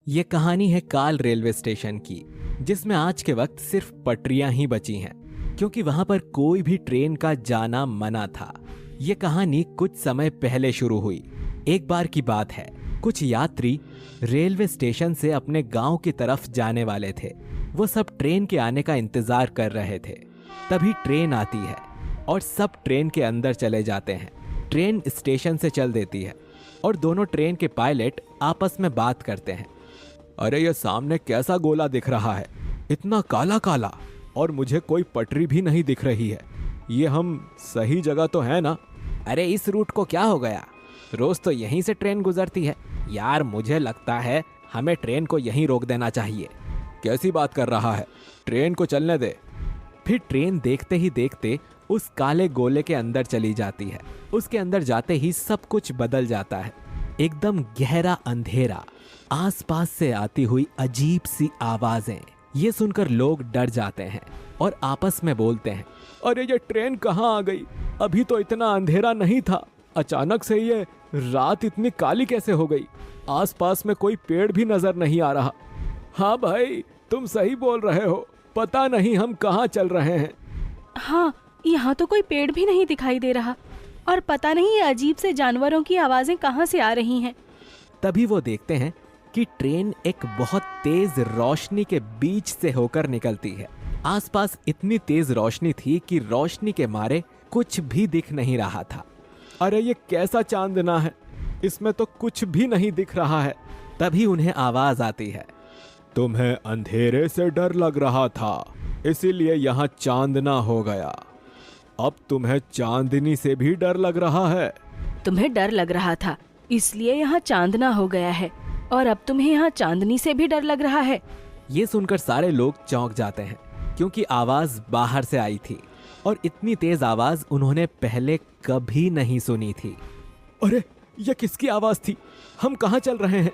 ये कहानी है काल रेलवे स्टेशन की, जिसमें आज के वक्त सिर्फ पटरियां ही बची हैं, क्योंकि वहां पर कोई भी ट्रेन का जाना मना था। ये कहानी कुछ समय पहले शुरू हुई। एक बार की बात है, कुछ यात्री रेलवे स्टेशन से अपने गांव की तरफ जाने वाले थे। वो सब ट्रेन के आने का इंतजार कर रहे थे। तभी ट्रेन आती है और सब ट्रेन के अंदर चले जाते हैं। ट्रेन स्टेशन से चल देती है और दोनों ट्रेन के पायलट आपस में बात करते हैं। अरे ये सामने कैसा गोला दिख रहा है, इतना काला काला, और मुझे कोई पटरी भी नहीं दिख रही है। ये हम सही जगह तो है ना? अरे इस रूट को क्या हो गया, रोज तो यहीं से ट्रेन गुजरती है। यार मुझे लगता है हमें ट्रेन को यहीं रोक देना चाहिए। कैसी बात कर रहा है, ट्रेन को चलने दे। फिर ट्रेन देखते ही देखते उस काले गोले के अंदर चली जाती है। उसके अंदर जाते ही सब कुछ बदल जाता है। एकदम गहरा अंधेरा, आसपास से आती हुई अजीब सी आवाजें। ये सुनकर लोग डर जाते हैं और आपस में बोलते हैं, अरे ये ट्रेन कहाँ आ गई? अभी तो इतना अंधेरा नहीं था, अचानक से ये रात इतनी काली कैसे हो गई? आसपास में कोई पेड़ भी नजर नहीं आ रहा। हाँ भाई, तुम सही बोल रहे हो, पता नहीं हम कहाँ चल रहे हैं। हाँ, यहाँ तो कोई पेड़ भी नहीं दिखाई दे रहा, और पता नहीं ये अजीब से जानवरों की आवाजें कहाँ से आ रही हैं। तभी वो देखते हैं कि ट्रेन एक बहुत तेज रोशनी के बीच से होकर निकलती है। आसपास इतनी तेज रोशनी थी कि रोशनी के मारे कुछ भी दिख नहीं रहा था। अरे ये कैसा चांदना है, इसमें तो कुछ भी नहीं दिख रहा है। तभी उन्हें आवाज आती है, तुम्हें अंधेरे से डर लग रहा था, इसीलिए यहाँ चांदना हो गया। अब तुम्हें चांदनी से भी डर लग रहा है। तुम्हें डर लग रहा था, इसलिए यहाँ चांदना हो गया है, और अब तुम्हें यहाँ चांदनी से भी डर लग रहा है। ये सुनकर सारे लोग चौंक जाते हैं, क्योंकि आवाज बाहर से आई थी और इतनी तेज आवाज उन्होंने पहले कभी नहीं सुनी थी। अरे ये किसकी आवाज थी? हम कहाँ चल रहे हैं?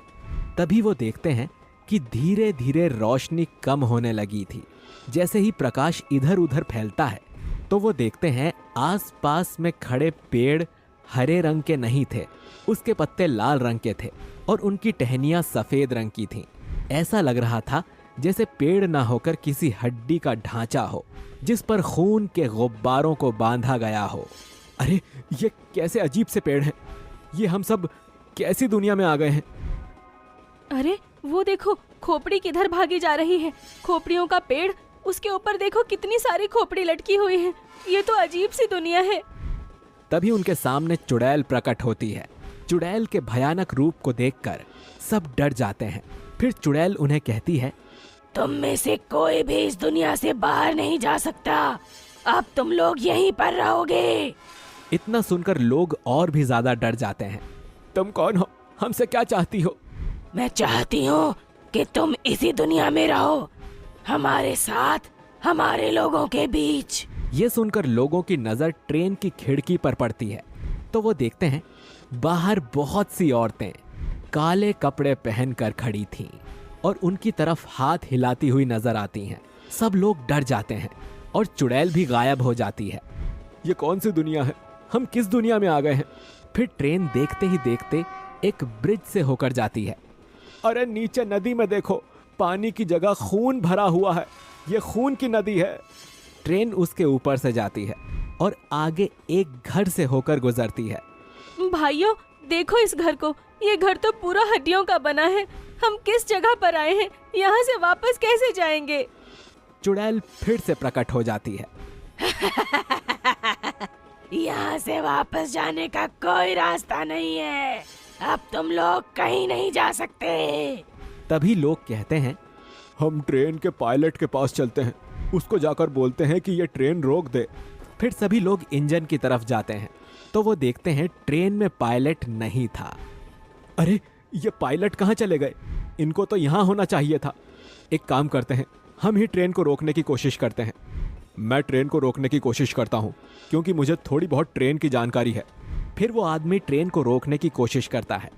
तभी वो देखते हैं कि धीरे धीरे रोशनी कम होने लगी थी। जैसे ही प्रकाश इधर उधर फैलता है तो वो देखते हैं आसपास में खड़े पेड़ हरे रंग के नहीं थे, उसके पत्ते लाल रंग के थे और उनकी टहनियां सफेद रंग की थीं। ऐसा लग रहा था जैसे पेड़ ना होकर किसी हड्डी का ढांचा हो, जिस पर खून के गुब्बारों को बांधा गया हो। अरे ये कैसे अजीब से पेड़ हैं, ये हम सब कैसी दुनिया में आ गए हैं? अरे वो देखो, खोपड़ी किधर भागी जा रही है। खोपड़ियों का पेड़, उसके ऊपर देखो कितनी सारी खोपड़ी लटकी हुई है। ये तो अजीब सी दुनिया है। तभी उनके सामने चुड़ैल प्रकट होती है। चुड़ैल के भयानक रूप को देखकर सब डर जाते हैं। फिर चुड़ैल उन्हें कहती है, तुम में से कोई भी इस दुनिया से बाहर नहीं जा सकता, अब तुम लोग यहीं पर रहोगे। इतना सुनकर लोग और भी ज्यादा डर जाते हैं। तुम कौन हो? हमसे क्या चाहती हो? मैं चाहती हूँ कि तुम इसी दुनिया में रहो, हमारे साथ, हमारे लोगों के बीच। ये सुनकर लोगों की नजर ट्रेन की खिड़की पर पड़ती है तो वो देखते हैं बाहर बहुत सी औरतें काले कपड़े पहनकर खड़ी थीं और उनकी तरफ हाथ हिलाती हुई नजर आती हैं। सब लोग डर जाते हैं और चुड़ैल भी गायब हो जाती है। ये कौन सी दुनिया है, हम किस दुनिया में आ गए हैं? फिर ट्रेन देखते ही देखते एक ब्रिज से होकर जाती है। अरे नीचे नदी में देखो, पानी की जगह खून भरा हुआ है, ये खून की नदी है। ट्रेन उसके ऊपर से जाती है और आगे एक घर से होकर गुजरती है। भाइयों देखो इस घर को, ये घर तो पूरा हड्डियों का बना है। हम किस जगह पर आए हैं, यहाँ से वापस कैसे जाएंगे? चुड़ैल फिर से प्रकट हो जाती है। यहाँ से वापस जाने का कोई रास्ता नहीं है, अब तुम लोग कहीं नहीं जा सकते। तभी लोग कहते हैं, हम ट्रेन के पायलट के पास चलते हैं, उसको जाकर बोलते हैं कि ये ट्रेन रोक दे। फिर सभी लोग इंजन की तरफ जाते हैं तो वो देखते हैं ट्रेन में पायलट नहीं था। अरे ये पायलट कहाँ चले गए? इनको तो यहाँ होना चाहिए था। एक काम करते हैं, हम ही ट्रेन को रोकने की कोशिश करते हैं। मैं ट्रेन को रोकने की कोशिश करता हूँ, क्योंकि मुझे थोड़ी बहुत ट्रेन की जानकारी है। फिर वो आदमी ट्रेन को रोकने की कोशिश करता है,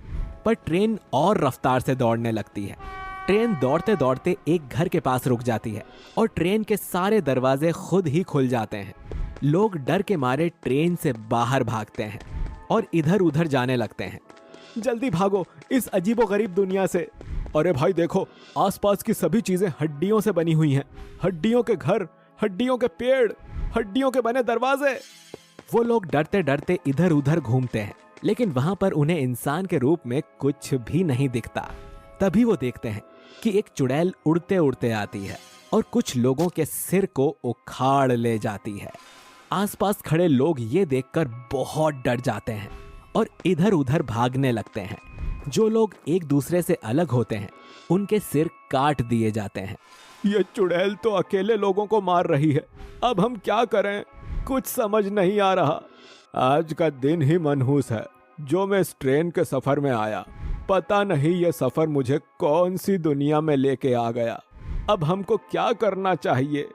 पर ट्रेन और रफ्तार से दौड़ने लगती है। ट्रेन दौड़ते दौड़ते एक घर के पास रुक जाती है और ट्रेन के सारे दरवाजे खुद ही खुल जाते हैं। लोग डर के मारे ट्रेन से बाहर भागते हैं और इधर उधर जाने लगते हैं। जल्दी भागो इस अजीबोगरीब दुनिया से। अरे भाई देखो, आसपास की सभी चीजें हड्डियों से बनी हुई हैं। हड्डियों के घर, हड्डियों के पेड़, हड्डियों के बने दरवाजे। वो लोग डरते डरते इधर उधर घूमते हैं, लेकिन वहां पर उन्हें इंसान के रूप में कुछ भी नहीं दिखता। तभी वो देखते हैं कि एक चुड़ैल उड़ते उड़ते आती है और कुछ लोगों के सिर को उखाड़ ले जाती है। आसपास खड़े लोग ये देखकर बहुत डर जाते हैं और इधर उधर भागने लगते हैं। जो लोग एक दूसरे से अलग होते हैं उनके सिर काट दिए जाते हैं। ये चुड़ैल तो अकेले लोगों को मार रही है, अब हम क्या करें, कुछ समझ नहीं आ रहा। आज का दिन ही मनहूस है जो मैं इस ट्रेन के सफर में आया। पता नहीं ये सफर मुझे कौन सी दुनिया में लेके आ गया। अब हमको क्या करना चाहिए?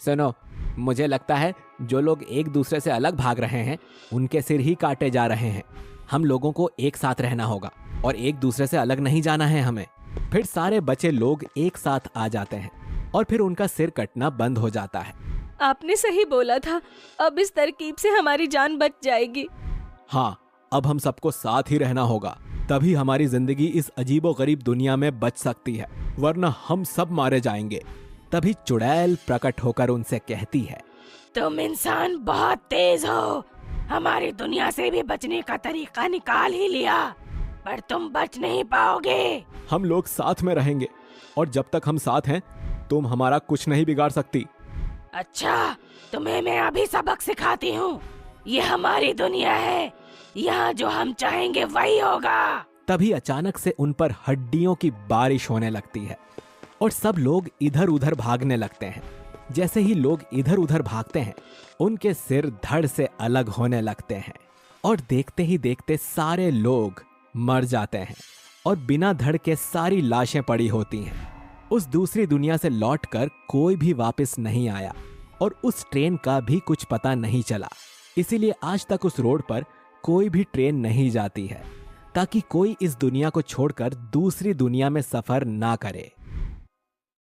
सुनो, मुझे लगता है जो लोग एक दूसरे से अलग भाग रहे हैं उनके सिर ही काटे जा रहे हैं। हम लोगों को एक साथ रहना होगा और एक दूसरे से अलग नहीं जाना है हमें। फिर सारे बचे लोग एक साथ आ जाते हैं और फिर उनका सिर कटना बंद हो जाता है। आपने सही बोला था, अब इस तरकीब से हमारी जान बच जाएगी। हाँ, अब हम सबको साथ ही रहना होगा, तभी हमारी जिंदगी इस अजीबोगरीब दुनिया में बच सकती है, वरना हम सब मारे जाएंगे। तभी चुड़ैल प्रकट होकर उनसे कहती है, तुम इंसान बहुत तेज हो, हमारी दुनिया से भी बचने का तरीका निकाल ही लिया, पर तुम बच नहीं पाओगे। हम लोग साथ में रहेंगे और जब तक हम साथ हैं तुम हमारा कुछ नहीं बिगाड़ सकती। अच्छा, तुम्हें मैं अभी सबक सिखाती हूँ। ये हमारी दुनिया है, यहाँ जो हम चाहेंगे वही होगा। तभी अचानक से उन पर हड्डियों की बारिश होने लगती है और सब लोग इधर उधर भागने लगते हैं। जैसे ही लोग इधर उधर भागते हैं उनके सिर धड़ से अलग होने लगते हैं और देखते ही देखते सारे लोग मर जाते हैं और बिना धड़ के सारी लाशें पड़ी होती हैं। उस दूसरी दुनिया से लौटकर कोई भी वापस नहीं आया और उस ट्रेन का भी कुछ पता नहीं चला। इसीलिए आज तक उस रोड पर कोई भी ट्रेन नहीं जाती है, ताकि कोई इस दुनिया को छोड़कर दूसरी दुनिया में सफर ना करे।